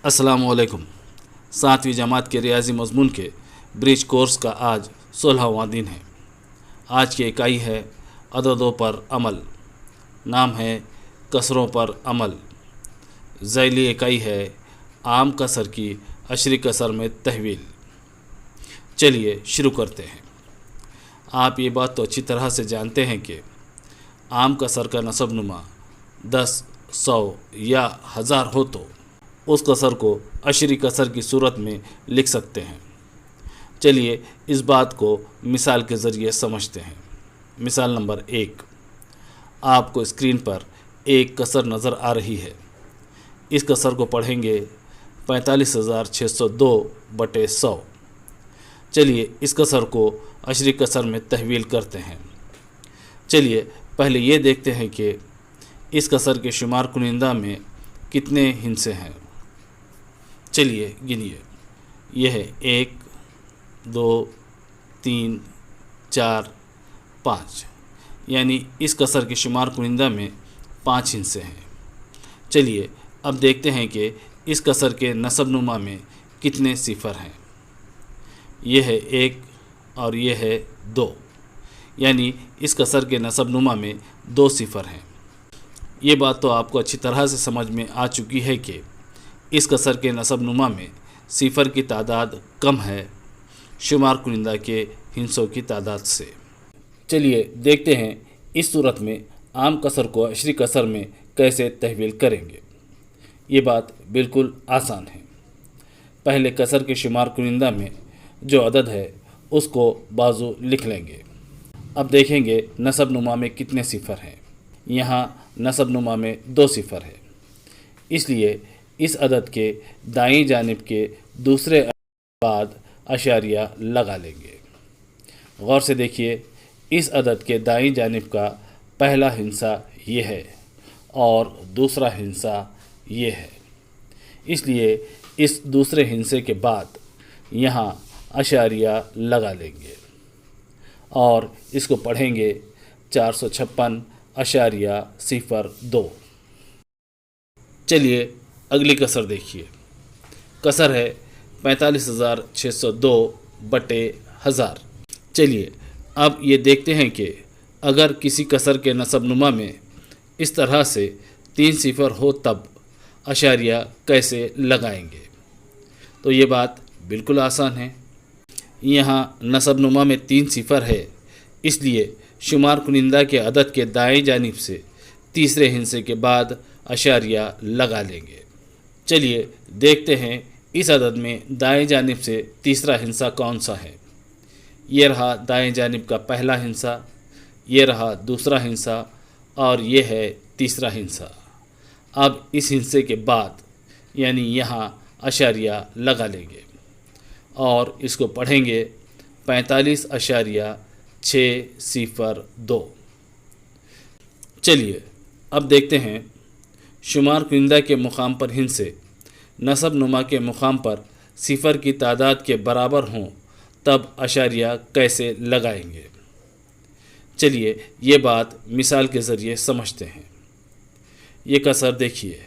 अस्सलाम वालेकुम। 7वीं जमात के रियाजी मज़मून के ब्रिज कोर्स का आज 16वां दिन है। आज की इकाई है अददों पर अमल। नाम है कसरों पर अमल। ज़ैली इकाई है आम कसर की अशरी कसर में तहवील। चलिए शुरू करते हैं। आप ये बात तो अच्छी तरह से जानते हैं कि आम कसर का नसब नुमा 10, 100 या 1000 हो तो उस कसर को अशरी कसर की सूरत में लिख सकते हैं। चलिए इस बात को मिसाल के ज़रिए समझते हैं। मिसाल नंबर 1, आपको स्क्रीन पर एक कसर नज़र आ रही है। इस कसर को पढ़ेंगे 45,602/100। चलिए इस कसर को अशरी कसर में तहवील करते हैं। चलिए पहले ये देखते हैं कि इस कसर के शुमार कुनिंदा में कितने हिस्से हैं। चलिए गिनिए। यह है 1, 2, 3, 4, 5, यानी इस कसर के शुमार कुनिंदा में 5 हिस्से हैं। चलिए अब देखते हैं कि इस कसर के नसब नुमा में कितने सिफर हैं। यह है 1 और यह है 2, यानी इस कसर के नसब नुमा में 2 सिफर हैं। ये बात तो आपको अच्छी तरह से समझ में आ चुकी है कि इस कसर के नसब नुमा में सिफर की तादाद कम है शुमार कुनिंदा के हिस्सों की तादाद से। चलिए देखते हैं इस सूरत में आम कसर को अशरी कसर में कैसे तहवील करेंगे। ये बात बिल्कुल आसान है। पहले कसर के शुमार कुनिंदा में जो अदद है उसको बाजू लिख लेंगे। अब देखेंगे नसब नुमा में कितने सिफर हैं। यहाँ नसब नुमा में 2 सिफर है, इसलिए इस अदद के दाईं जानिब के दूसरे बाद अशारिया लगा लेंगे। गौर से देखिए, इस अदद के दाईं जानिब का पहला हिस्सा ये है और दूसरा हिस्सा ये है, इसलिए इस दूसरे हिस्से के बाद यहाँ अशारिया लगा लेंगे और इसको पढ़ेंगे 456.02। चलिए अगली कसर देखिए। कसर है 45,602/1000। चलिए अब ये देखते हैं कि अगर किसी कसर के नसब नुमा में इस तरह से 3 सिफर हो तब अशारिया कैसे लगाएंगे। तो ये बात बिल्कुल आसान है। यहाँ नसब नुमा में 3 सिफर है, इसलिए शुमार कुनिंदा के अदद के दाएं जानिब से तीसरे हिस्से के बाद अशारिया लगा लेंगे। चलिए देखते हैं इस अदद में दाएं जानिब से तीसरा हिस्सा कौन सा है। ये रहा दाएं जानिब का पहला हिस्सा, ये रहा दूसरा हिस्सा और ये है तीसरा हिस्सा। अब इस हिस्से के बाद यानी यहाँ अशारिया लगा लेंगे और इसको पढ़ेंगे 45.602। चलिए अब देखते हैं शुमार कुनिंदा के मुकाम पर हिस्से नसब नुमा के मुकाम पर सिफर की तादाद के बराबर हों तब अशारिया कैसे लगाएंगे। चलिए ये बात मिसाल के ज़रिए समझते हैं। ये कसर देखिए,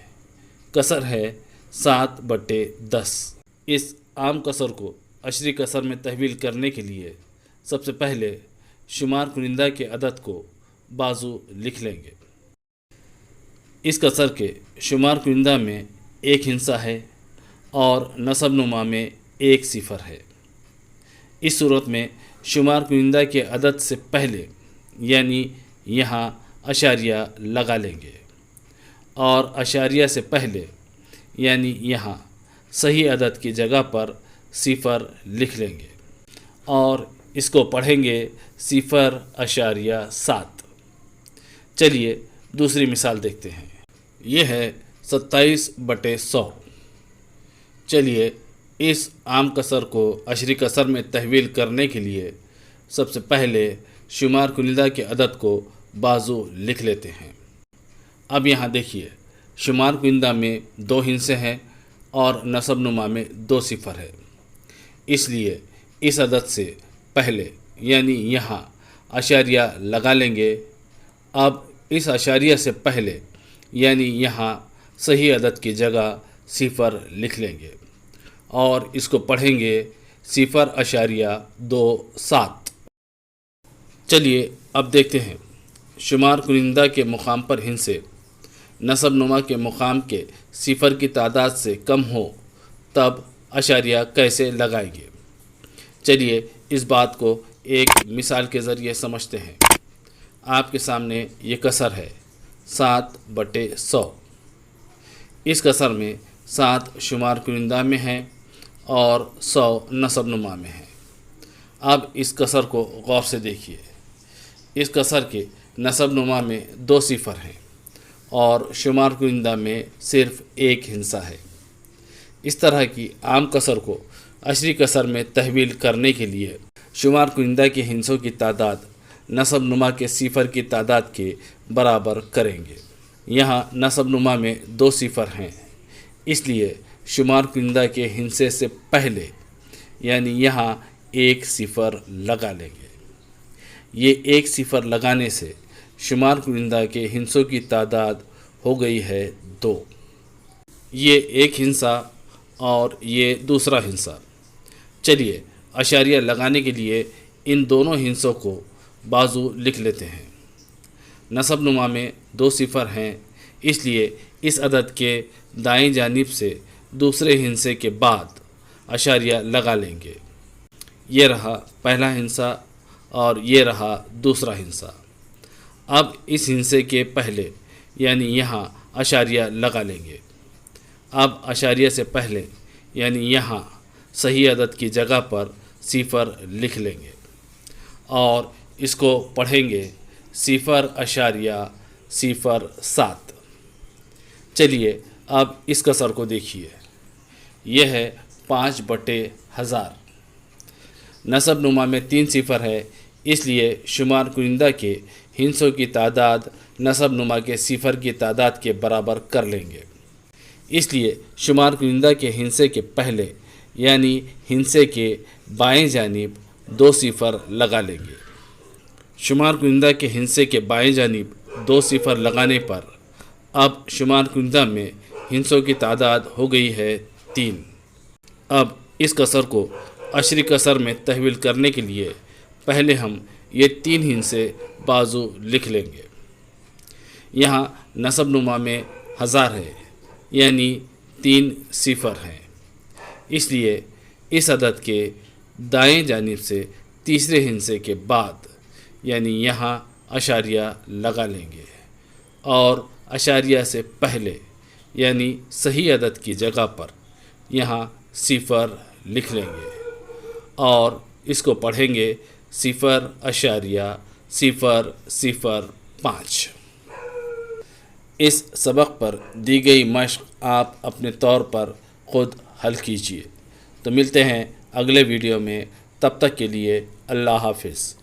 कसर है 7/10। इस आम कसर को अशरी कसर में तहवील करने के लिए सबसे पहले शुमार कुनिंदा के अदद को बाजू लिख लेंगे। इस कसर के शुमार कुनिंदा में 1 हिस्सा है और नसब नुमा में 1 सिफर है। इस सूरत में शुमार कुनिंदा के अदद से पहले यानी यहाँ अशारिया लगा लेंगे और अशारिया से पहले यानी यहाँ सही अदद की जगह पर सिफर लिख लेंगे और इसको पढ़ेंगे 0.7। चलिए दूसरी मिसाल देखते हैं। ये है 27/100। चलिए इस आम कसर को अशरी कसर में तहवील करने के लिए सबसे पहले शुमार कुनिंदा के अदद को बाजू लिख लेते हैं। अब यहाँ देखिए, शुमार कुनिंदा में 2 हिस्से हैं और नसब नुमा में 2 सिफर है, इसलिए इस अदद से पहले यानी यहाँ अशारिया लगा लेंगे। अब इस अशारिया से पहले यानी यहाँ सही अदद की जगह صفر لکھ لیں گے اور اس کو پڑھیں گے 0.27۔ چلیے اب دیکھتے ہیں شمار کنندہ کے مقام پر ہندسے نصب نما کے مقام کے صفر کی تعداد سے کم ہو تب اشاریہ کیسے لگائیں گے۔ چلیے اس بات کو ایک مثال کے ذریعے سمجھتے ہیں۔ آپ کے سامنے یہ کسر ہے 7/100۔ اس کسر میں 7 شمار کنندہ میں ہے اور 100 نصب نما میں ہے۔ اب اس کسر کو غور سے دیکھیے۔ اس کسر کے نصب نما میں 2 صفر ہیں اور شمار کنندہ میں صرف 1 ہندسہ ہے۔ اس طرح کی عام کسر کو عشری کسر میں تحویل کرنے کے لیے شمار کنندہ کے ہندسوں کی تعداد نصب نما کے صفر کی تعداد کے برابر کریں گے۔ یہاں نصب نما میں 2 صفر ہیں، اس لیے شمار کنندہ کے ہندسے سے پہلے یعنی یہاں 1 صفر لگا لیں گے۔ یہ 1 صفر لگانے سے شمار کنندہ کے ہندسوں کی تعداد ہو گئی ہے 2۔ یہ 1 ہندسہ اور یہ دوسرا ہندسہ۔ چلیے اشاریہ لگانے کے لیے ان دونوں ہندسوں کو بازو لکھ لیتے ہیں۔ نصب نما میں 2 صفر ہیں، اس لیے اس عدد کے دائیں جانب سے دوسرے ہندسے کے بعد اشاریہ لگا لیں گے۔ یہ رہا پہلا ہندسہ اور یہ رہا دوسرا ہندسہ۔ اب اس ہندسے کے پہلے یعنی یہاں اشاریہ لگا لیں گے۔ اب اشاریہ سے پہلے یعنی یہاں صحیح عدد کی جگہ پر صفر لکھ لیں گے اور اس کو پڑھیں گے 0.07۔ چلیے اب اس کسر کو دیکھیے۔ یہ ہے 5/1000۔ نصب نما میں 3 صفر ہے، اس لیے شمار کنندہ کے ہندسوں کی تعداد نصب نما کے صفر کی تعداد کے برابر کر لیں گے۔ اس لیے شمار کنندہ کے ہندسے کے پہلے یعنی ہندسے کے بائیں جانب 2 صفر لگا لیں گے۔ شمار کنندہ کے ہندسے کے بائیں جانب 2 صفر لگانے پر اب شمار کنندہ میں ہندسوں کی تعداد ہو گئی ہے 3۔ اب اس کسر کو عشری کسر میں تحویل کرنے کے لیے پہلے ہم یہ 3 ہندسے بازو لکھ لیں گے۔ یہاں نصب نما میں 1000 ہے یعنی 3 صفر ہیں، اس لیے اس عدد کے دائیں جانب سے تیسرے ہندسے کے بعد یعنی یہاں اشاریہ لگا لیں گے اور اشاریہ سے پہلے یعنی صحیح عدد کی جگہ پر یہاں صفر لکھ لیں گے اور اس کو پڑھیں گے 0.005۔ اس سبق پر دی گئی مشق آپ اپنے طور پر خود حل کیجیے۔ تو ملتے ہیں اگلے ویڈیو میں، تب تک کے لیے اللہ حافظ۔